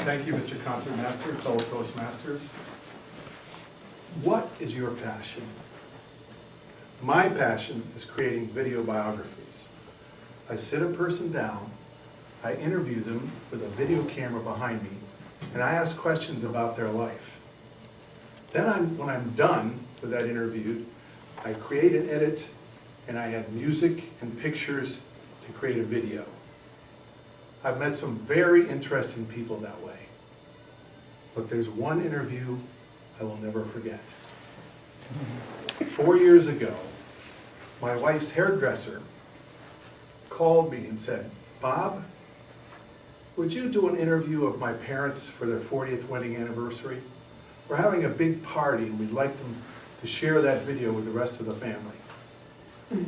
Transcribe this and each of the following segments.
Thank you, Mr. Concertmaster, fellow Toastmasters. What is your passion? My passion is creating video biographies. I sit a person down, I interview them with a video camera behind me, and I ask questions about their life. Then when I'm done with that interview, I create and edit, and I add music and pictures to create a video. I've met some very interesting people that way. But there's one interview I will never forget. 4 years ago, my wife's hairdresser called me and said, "Bob, would you do an interview of my parents for their 40th wedding anniversary? We're having a big party and we'd like them to share that video with the rest of the family."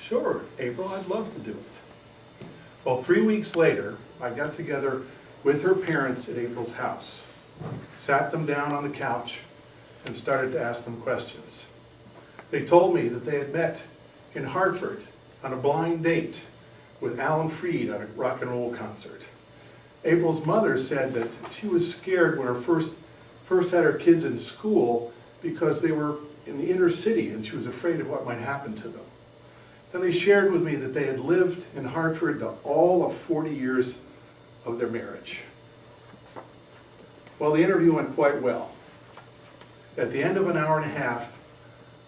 Sure, April, I'd love to do it. Well, 3 weeks later, I got together with her parents at April's house, sat them down on the couch, and started to ask them questions. They told me that they had met in Hartford on a blind date with Alan Freed at a rock and roll concert. April's mother said that she was scared when her first had her kids in school because they were in the inner city and she was afraid of what might happen to them. Then they shared with me that they had lived in Hartford all of 40 years of their marriage. Well, the interview went quite well. At the end of an hour and a half,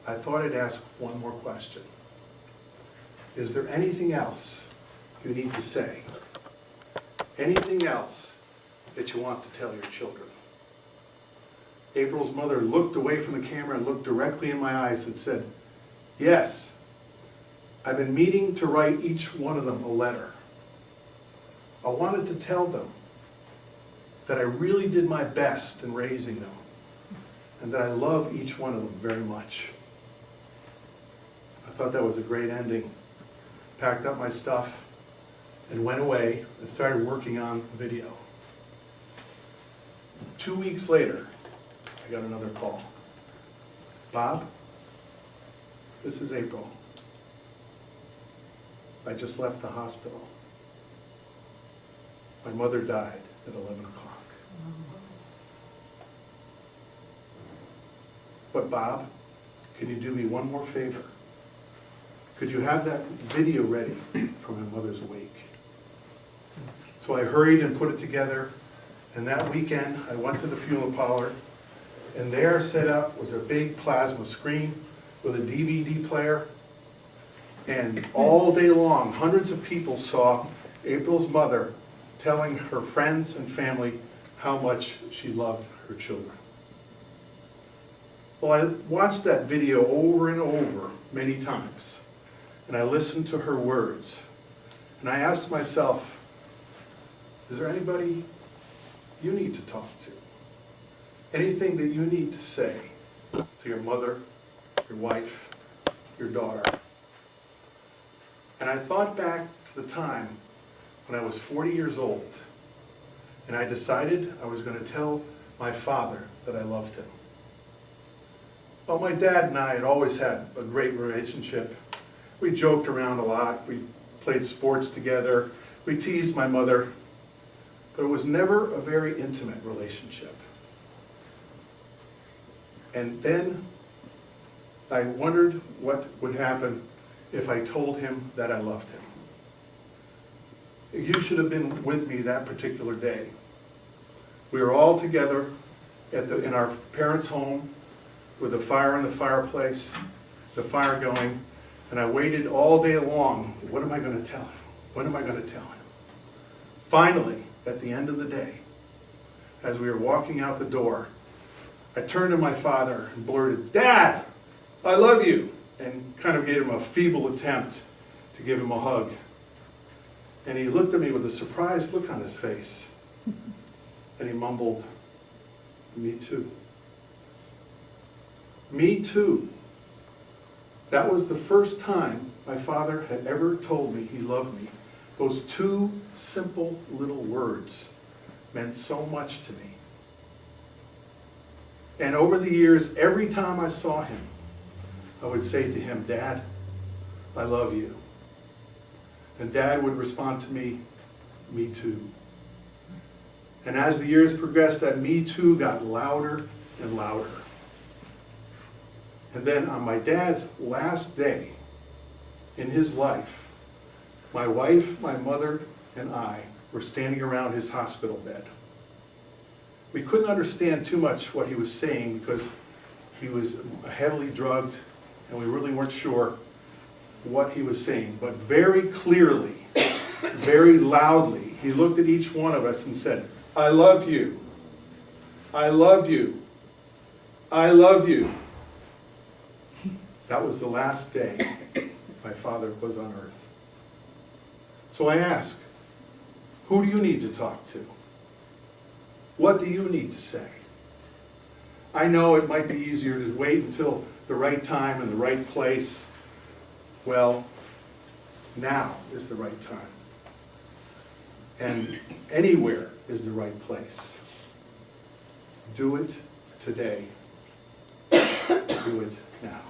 I thought I'd ask one more question. Is there anything else you need to say? Anything else that you want to tell your children? April's mother looked away from the camera and looked directly in my eyes and said, "Yes, I've been meaning to write each one of them a letter. I wanted to tell them that I really did my best in raising them and that I love each one of them very much." I thought that was a great ending. Packed up my stuff and went away and started working on the video. 2 weeks later, I got another call. "Bob, this is April. I just left the hospital. My mother died at 11 o'clock. But Bob, could you do me one more favor? Could you have that video ready for my mother's wake?" So I hurried and put it together, and that weekend I went to the funeral parlor, and there set up was a big plasma screen with a DVD player, and all day long hundreds of people saw April's mother telling her friends and family how much she loved her children. Well, I watched that video over and over many times, and I listened to her words, and I asked myself, is there anybody you need to talk to? Anything that you need to say to your mother, your wife, your daughter? And I thought back to the time when I was 40 years old, and I decided I was going to tell my father that I loved him. Well, my dad and I had always had a great relationship. We joked around a lot, we played sports together, we teased my mother, but it was never a very intimate relationship. And then I wondered what would happen if I told him that I loved him. You should have been with me that particular day. We were all together in our parents' home with a fire in the fireplace, the fire going, and I waited all day long. What am I going to tell him? What am I going to tell him? Finally, at the end of the day, as we were walking out the door, I turned to my father and blurted, "Dad, I love you," and kind of gave him a feeble attempt to give him a hug. And he looked at me with a surprised look on his face. And he mumbled, "Me too. Me too." That was the first time my father had ever told me he loved me. Those two simple little words meant so much to me. And over the years, every time I saw him, I would say to him, "Dad, I love you." And Dad would respond to me, "Me too." And as the years progressed, that Me Too got louder and louder. And then on my dad's last day in his life, my wife, my mother, and I were standing around his hospital bed. We couldn't understand too much what he was saying because he was heavily drugged and we really weren't sure what he was saying. But very clearly, very loudly, he looked at each one of us and said, "I love you. I love you. I love you." That was the last day my father was on earth. So I ask, who do you need to talk to? What do you need to say? I know it might be easier to wait until the right time and the right place. Well, now is the right time. And anywhere is the right place. Do it today. Do it now.